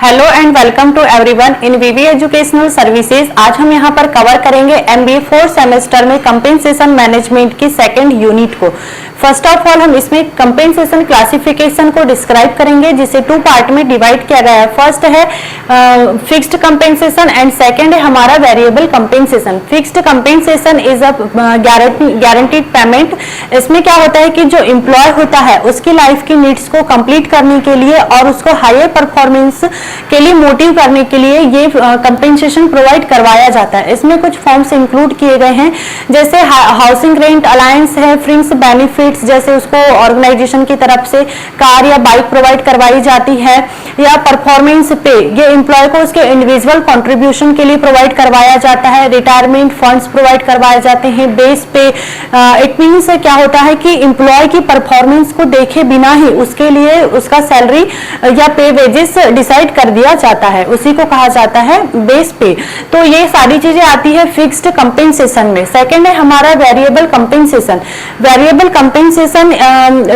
Hello and welcome to everyone in VV educational services. आज हम यहाँ पर कवर करेंगे एमबीए 4 सेमेस्टर में कंपेंसेशन मैनेजमेंट की सेकंड यूनिट को। फर्स्ट ऑफ ऑल हम इसमें कंपेंसेशन क्लासिफिकेशन को डिस्क्राइब करेंगे, जिसे 2 पार्ट में डिवाइड किया गया है। फर्स्ट है फिक्स्ड कंपेंसेशन एंड सेकंड है हमारा variable compensation. Fixed compensation is a guaranteed payment. इसमें क्या होता है कि जो एम्प्लॉय होता है उसकी लाइफ की नीड्स को कंप्लीट करने के लिए और उसको हायर परफॉर्मेंस के लिए मोटिव करने के लिए ये कंपेंसेशन प्रोवाइड करवाया जाता है। इसमें कुछ फॉर्म्स इंक्लूड किए गए हैं, जैसे हाउसिंग रेंट अलायंस है, फ्रिंग्स बेनिफिट्स, जैसे उसको ऑर्गेनाइजेशन की तरफ से कार या बाइक प्रोवाइड करवाई जाती है, या परफॉर्मेंस पे ये एम्प्लॉय को उसके इंडिविजुअल कंट्रीब्यूशन के लिए प्रोवाइड करवाया जाता है, रिटायरमेंट फंड्स प्रोवाइड करवाए जाते हैं बेस पे। इट मीन्स क्या होता है कि एम्प्लॉय की परफॉर्मेंस को देखे बिना ही उसके लिए उसका सैलरी या पे वेजेस डिसाइड कर दिया जाता है, उसी को कहा जाता है बेस पे। तो ये सारी चीजें आती है फिक्स्ड कंपेंसेशन में। सेकंड है हमारा वेरिएबल कंपेंसेशन। वेरिएबल कंपेंसेशन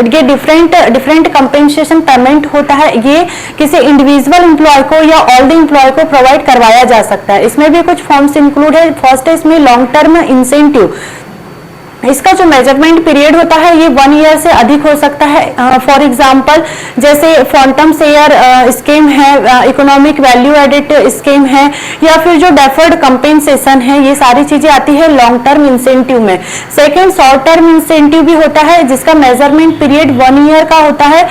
ये डिफरेंट कंपेंसेशन पेमेंट होता है। ये किसी इंडिविजुअल एम्प्लॉय को या ऑल द एम्प्लॉय को प्रोवाइड करवाया जा सकता है। इसमें भी कुछ फॉर्म्स इंक्लूड है। फर्स्ट है इसमें लॉन्ग टर्म इंसेंटिव। इसका जो मेजरमेंट पीरियड होता है ये 1 ईयर से अधिक हो सकता है। फॉर एग्जांपल जैसे क्वांटम शेयर स्कीम है, इकोनॉमिक वैल्यू एडिट स्कीम है, या फिर जो डेफर्ड कंपेंसेशन है, ये सारी चीजें आती है लॉन्ग टर्म इंसेंटिव में। सेकंड शॉर्ट टर्म इंसेंटिव भी होता है, जिसका मेजरमेंट पीरियड 1 ईयर का होता है।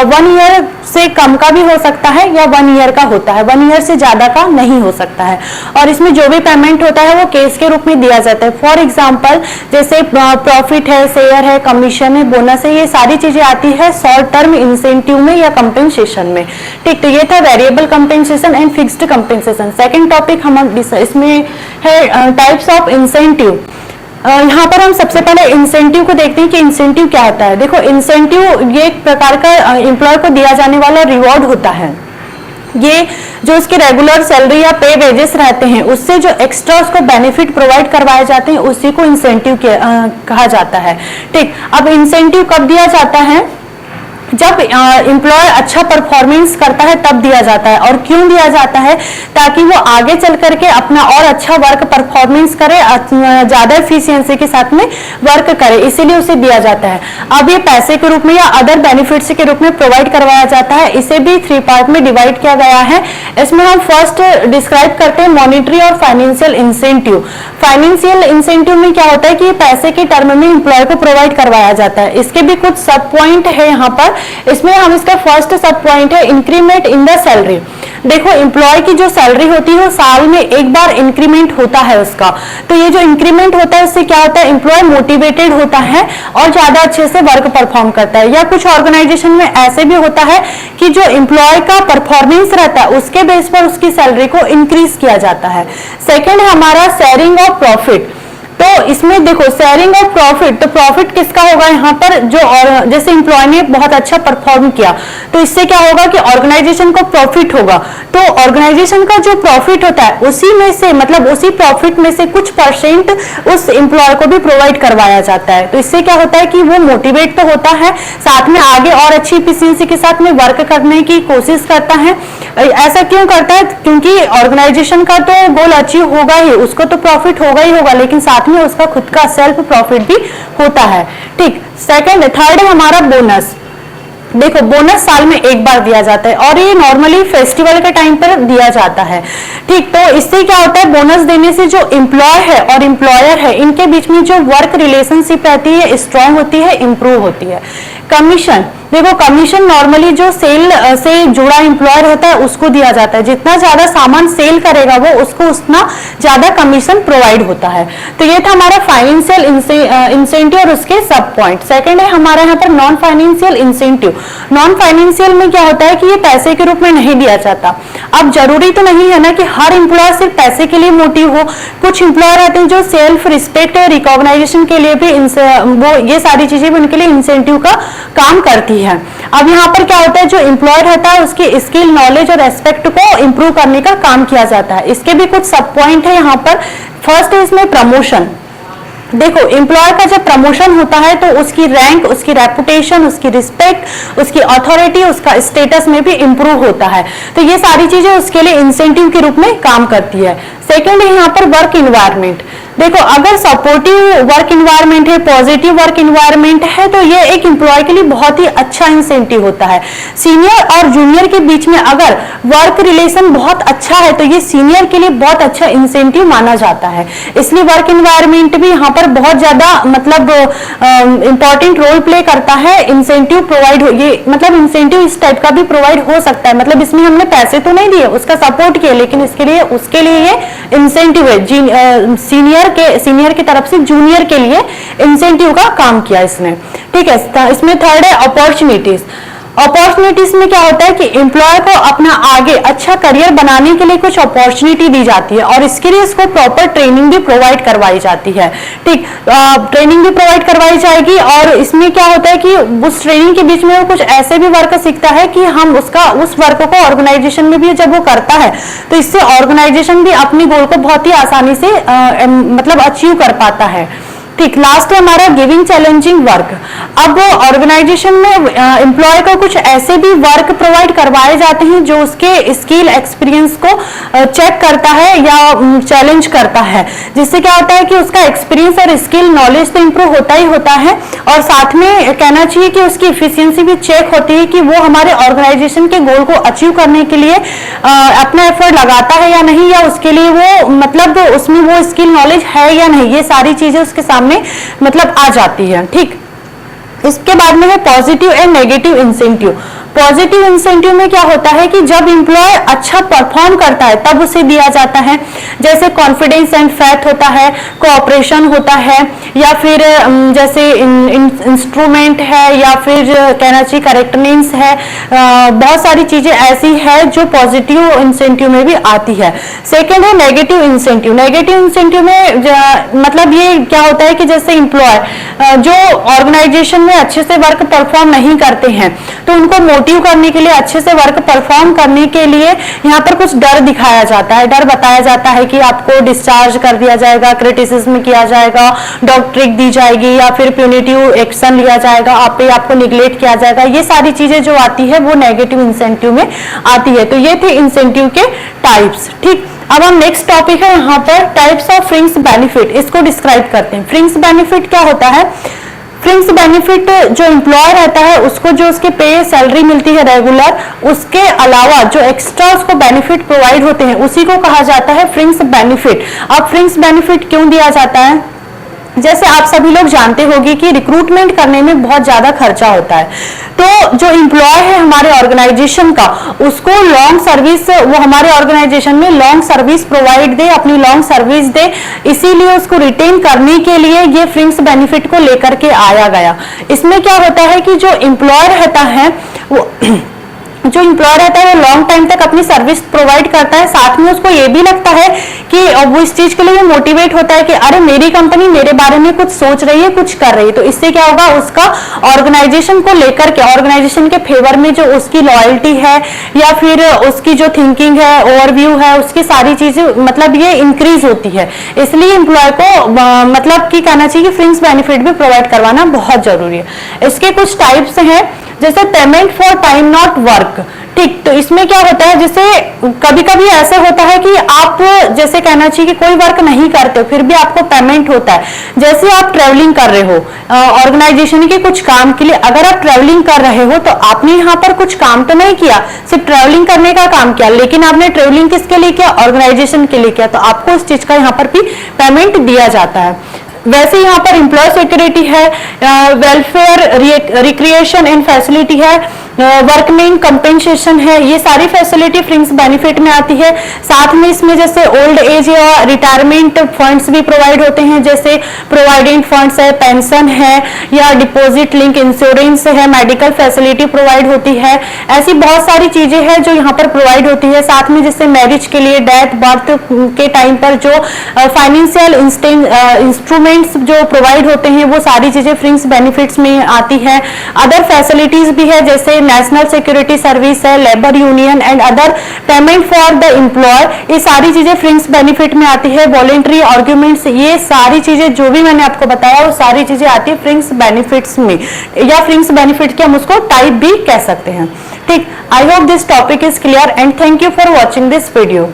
1 ईयर से कम का भी हो सकता है या 1 ईयर का होता है, 1 ईयर से ज्यादा का नहीं हो सकता है। और इसमें जो भी पेमेंट होता है वो केस के रूप में दिया जाता है। फॉर एग्जाम्पल जैसे प्रॉफिट है, शेयर है, कमीशन है, बोनस है, ये सारी चीजें आती है शॉर्ट टर्म इंसेंटिव में या कंपेंसेशन में। ठीक, तो ये था variable compensation and fixed compensation. Second topic हम इसमें है टाइप्स ऑफ इंसेंटिव। यहाँ पर हम सबसे पहले इंसेंटिव को देखते हैं कि इंसेंटिव क्या होता है। देखो, इंसेंटिव ये एक प्रकार का एम्प्लॉय को दिया जाने वाला रिवॉर्ड होता है। ये जो उसके रेगुलर सैलरी या पे वेजेस रहते हैं उससे जो एक्स्ट्रा उसको बेनिफिट प्रोवाइड करवाए जाते हैं उसी को इंसेंटिव कहा जाता है। ठीक, अब इंसेंटिव कब दिया जाता है? जब एम्प्लॉय अच्छा परफॉर्मेंस करता है तब दिया जाता है। और क्यों दिया जाता है? ताकि वो आगे चल करके अपना और अच्छा वर्क परफॉर्मेंस करे, ज्यादा एफिशिएंसी के साथ में वर्क करे, इसीलिए उसे दिया जाता है। अब ये पैसे के रूप में या अदर बेनिफिट्स के रूप में प्रोवाइड करवाया जाता है। इसे भी 3 पार्ट में डिवाइड किया गया है। इसमें हम फर्स्ट डिस्क्राइब करते हैं मॉनिटरी और फाइनेंशियल इंसेंटिव। फाइनेंशियल इंसेंटिव में क्या होता है कि पैसे के टर्म में एम्प्लॉय को प्रोवाइड करवाया जाता है। इसके भी कुछ सब पॉइंट है यहाँ पर। इसमें हम इसका फर्स्ट सब पॉइंट है इंक्रीमेंट इन द सैलरी। देखो, एम्प्लॉय की जो सैलरी होती है वो साल में एक बार इंक्रीमेंट होता है उसका। तो ये जो इंक्रीमेंट होता है उससे क्या होता है, एम्प्लॉय मोटिवेटेड होता है और ज्यादा अच्छे से वर्क परफॉर्म करता है। या कुछ ऑर्गेनाइजेशन में ऐसे भी होता है कि जो एम्प्लॉय का परफॉर्मेंस रहता है उसके बेस पर उसकी सैलरी को इंक्रीज किया जाता है। सेकेंड है हमारा शेयरिंग ऑफ प्रॉफिट। तो इसमें देखो, शेयरिंग ऑफ प्रॉफिट, तो प्रॉफिट किसका होगा यहाँ पर? जो और जैसे एम्प्लॉय ने बहुत अच्छा परफॉर्म किया तो इससे क्या होगा कि ऑर्गेनाइजेशन को प्रॉफिट होगा। तो ऑर्गेनाइजेशन का जो प्रॉफिट होता है उसी में से, मतलब उसी प्रॉफिट में से कुछ परसेंट उस एम्प्लॉय को भी प्रोवाइड करवाया जाता है। तो इससे क्या होता है कि वो मोटिवेट तो होता है, साथ में आगे और अच्छी एफिशिएंसी के साथ में वर्क करने की कोशिश करता है। ऐसा क्यों करता है? क्योंकि ऑर्गेनाइजेशन का तो गोल अचीव होगा ही, उसको तो प्रॉफिट होगा ही होगा, लेकिन साथ में उसका खुद का सेल्फ प्रॉफिट भी होता है। ठीक, सेकंड थर्ड है हमारा बोनस। देखो, बोनस साल में एक बार दिया जाता है और ये नॉर्मली फेस्टिवल के टाइम पर दिया जाता है। ठीक, तो इससे क्या होता है, बोनस देने से जो एम्प्लॉय है और एम्प्लॉयर है इनके बीच में जो वर्क रिलेशनशिप रहती है स्ट्रांग होती है, इंप्रूव होती है। कमीशन, देखो कमीशन नॉर्मली जो सेल से जुड़ा एम्प्लॉय रहता है उसको दिया जाता है। जितना ज्यादा सामान सेल करेगा वो उसको उतना ज्यादा कमीशन प्रोवाइड होता है। तो ये था हमारा फाइनेंशियल इंसेंटिव और उसके सब पॉइंट। सेकंड है हमारा यहाँ पर non financial incentive. Non financial में क्या होता है कि ये पैसे के रूप में नहीं दिया जाता। अब जरूरी तो नहीं है ना कि हर एम्प्लॉय सिर्फ पैसे के लिए मोटिव हो। कुछ एम्प्लॉय रहते हैं जो सेल्फ रिस्पेक्ट और रिकॉग्नाइजेशन के लिए भी वो ये सारी चीजें भी उनके लिए इंसेंटिव का काम करती है। अब यहाँ पर क्या होता है, जो एम्प्लॉय रहता है उसकी स्किल, नॉलेज और एस्पेक्ट को इंप्रूव करने का काम किया जाता है। इसके भी कुछ सब पॉइंट है यहाँ पर। फर्स्ट है इसमें प्रमोशन। देखो, एम्प्लॉय का जब प्रमोशन होता है तो उसकी रैंक, उसकी रेपुटेशन, उसकी रिस्पेक्ट, उसकी अथॉरिटी, उसका स्टेटस में भी इंप्रूव होता है। तो ये सारी चीजें उसके लिए इंसेंटिव के रूप में काम करती है। सेकेंड है यहाँ पर वर्क इन्वायरमेंट। देखो, अगर सपोर्टिव वर्क इन्वायरमेंट है, पॉजिटिव वर्क इन्वायरमेंट है, तो ये एक एम्प्लॉय के लिए बहुत ही अच्छा इंसेंटिव होता है। सीनियर और जूनियर के बीच में अगर वर्क रिलेशन बहुत अच्छा है तो ये सीनियर के लिए बहुत अच्छा इंसेंटिव माना जाता है। इसलिए वर्क इन्वायरमेंट भी यहाँ पर बहुत ज्यादा मतलब इंपॉर्टेंट रोल प्ले करता है। इंसेंटिव प्रोवाइड हो, ये मतलब इंसेंटिव इस टाइप का भी प्रोवाइड हो सकता है, मतलब इसमें हमने पैसे तो नहीं दिए, उसका सपोर्ट किया, लेकिन उसके लिए ये इंसेंटिव है। सीनियर की तरफ से जूनियर के लिए इंसेंटिव का काम किया इसने। ठीक है, इसमें थर्ड है अपॉर्चुनिटीज। अपॉर्चुनिटीज में क्या होता है कि एम्प्लॉय को अपना आगे अच्छा करियर बनाने के लिए कुछ अपॉर्चुनिटी दी जाती है और इसके लिए इसको प्रॉपर ट्रेनिंग भी प्रोवाइड करवाई जाती है। ठीक, ट्रेनिंग भी प्रोवाइड करवाई जाएगी और इसमें क्या होता है कि उस ट्रेनिंग के बीच में वो कुछ ऐसे भी वर्क सीखता है कि हम उस वर्क को ऑर्गेनाइजेशन में भी जब वो करता है तो इससे ऑर्गेनाइजेशन भी अपनी गोल को बहुत ही आसानी से मतलब अचीव कर पाता है। ठीक, लास्ट है हमारा गिविंग चैलेंजिंग वर्क। अब ऑर्गेनाइजेशन में एम्प्लॉय को कुछ ऐसे भी वर्क प्रोवाइड करवाए जाते हैं जो उसके स्किल एक्सपीरियंस को चेक करता है या चैलेंज करता है, जिससे क्या होता है कि उसका एक्सपीरियंस और स्किल नॉलेज तो इंप्रूव होता ही होता है और साथ में कहना चाहिए कि उसकी इफिशियंसी भी चेक होती है कि वो हमारे ऑर्गेनाइजेशन के गोल को अचीव करने के लिए अपना एफर्ट लगाता है या नहीं, या उसके लिए वो मतलब उसमें वो स्किल नॉलेज है या नहीं, ये सारी चीजें उसके सामने मतलब आ जाती है। ठीक, इसके बाद में है positive and negative incentive. Positive incentive में क्या होता है कि जब एम्प्लॉय अच्छा परफॉर्म करता है तब उसे दिया जाता है, जैसे कॉन्फिडेंस एंड फेथ होता है, कोऑपरेशन होता है, या फिर जैसे इंस्ट्रूमेंट है, या फिर कहना चाहिए करेक्टनेस है। बहुत सारी चीजें ऐसी है जो पॉजिटिव इंसेंटिव में भी आती है। सेकेंड है नेगेटिव इंसेंटिव। नेगेटिव इंसेंटिव में मतलब ये क्या होता है कि जैसे एम्प्लॉय जो ऑर्गेनाइजेशन में अच्छे से वर्क परफॉर्म नहीं करते हैं तो उनको मोटिव करने के लिए, अच्छे से वर्क परफॉर्म करने के लिए यहाँ पर कुछ डर दिखाया जाता है, डर बताया जाता है कि आपको डिस्चार्ज कर दिया जाएगा, क्रिटिसिज्म किया जाएगा, डॉक्ट्रिक दी जाएगी या फिर प्यूनिटिव एक्शन लिया जाएगा, आपको निगलेक्ट किया जाएगा। ये सारी चीजें जो आती है वो नेगेटिव इंसेंटिव में आती है। तो ये थे इंसेंटिव के टाइप्स। ठीक, अब हम नेक्स्ट टॉपिक है यहाँ पर टाइप्स ऑफ फ्रिंज बेनिफिट, इसको डिस्क्राइब करते हैं। फ्रिंज बेनिफिट क्या होता है? फ्रिंज बेनिफिट जो एम्प्लॉय रहता है उसको जो उसके पे सैलरी मिलती है रेगुलर, उसके अलावा जो एक्स्ट्रा उसको बेनिफिट प्रोवाइड होते हैं उसी को कहा जाता है फ्रिंज बेनिफिट। अब फ्रिंज बेनिफिट क्यों दिया जाता है? जैसे आप सभी लोग जानते होंगे कि रिक्रूटमेंट करने में बहुत ज्यादा खर्चा होता है, तो जो एम्प्लॉय है हमारे ऑर्गेनाइजेशन का उसको लॉन्ग सर्विस, वो हमारे ऑर्गेनाइजेशन में लॉन्ग सर्विस प्रोवाइड दे, अपनी लॉन्ग सर्विस दे, इसीलिए उसको रिटेन करने के लिए ये फ्रिंज बेनिफिट को लेकर के आया गया। इसमें क्या होता है कि जो एम्प्लॉय रहता है वो लॉन्ग टाइम तक अपनी सर्विस प्रोवाइड करता है, साथ में उसको ये भी लगता है कि वो इस चीज के लिए मोटिवेट होता है कि अरे मेरी कंपनी मेरे बारे में कुछ सोच रही है, कुछ कर रही है। तो इससे क्या होगा, उसका ऑर्गेनाइजेशन को लेकर के, ऑर्गेनाइजेशन के फेवर में जो उसकी लॉयल्टी है या फिर उसकी जो थिंकिंग है, ओवरव्यू है, उसकी सारी चीजें मतलब ये इंक्रीज होती है। इसलिए एम्प्लॉय को मतलब कि कहना चाहिए कि फ्रिंज बेनिफिट भी प्रोवाइड करवाना बहुत जरूरी है। इसके कुछ टाइप्स हैं, जैसे payment for time not work. ठीक, तो इसमें क्या होता है, जैसे कभी कभी ऐसे होता है कि आप जैसे कहना चाहिए कि कोई वर्क नहीं करते फिर भी आपको पेमेंट होता है। जैसे आप ट्रेवलिंग कर रहे हो ऑर्गेनाइजेशन के कुछ काम के लिए, अगर आप ट्रेवलिंग कर रहे हो तो आपने यहाँ पर कुछ काम तो नहीं किया, सिर्फ ट्रेवलिंग करने का काम किया, लेकिन आपने ट्रेवलिंग किसके लिए किया? ऑर्गेनाइजेशन के लिए किया, तो आपको उस चीज का यहाँ पर भी पेमेंट दिया जाता है। वैसे यहाँ पर एम्प्लॉय सिक्योरिटी है, वेलफेयर, रिक्रिएशन एंड फैसिलिटी है, वर्कमैन कंपेंसेशन है, ये सारी फैसिलिटी फ्रिंज बेनिफिट में आती है। साथ में इसमें जैसे ओल्ड एज या रिटायरमेंट फंड्स भी प्रोवाइड होते हैं, जैसे प्रोविडेंट फंड्स है, पेंशन है या डिपॉजिट लिंक इंश्योरेंस है, मेडिकल फैसिलिटी प्रोवाइड होती है। ऐसी बहुत सारी चीजें हैं जो यहाँ पर प्रोवाइड होती है। साथ में जैसे मैरिज के लिए, डेथ, बर्थ के टाइम पर जो फाइनेंशियल इंस्ट्रूमेंट्स जो प्रोवाइड होते हैं वो सारी चीजें फ्रिंज बेनिफिट्स में आती है। अदर फैसिलिटीज भी है, जैसे नेशनल सिक्योरिटी सर्विस है, labour union and other payment for the employer, ये सारी चीजें फ्रिंक्स बेनिफिट में आती है। वॉलेंट्री आर्ग्यूमेंट्स, ये सारी चीजें जो भी मैंने आपको बताया वो सारी चीजें आती है फ्रिंक्स बेनिफिट्स में, या फ्रिंक्स बेनिफिट के हम उसको टाइप भी कह सकते हैं। ठीक, I hope this topic is clear and thank you for watching this video.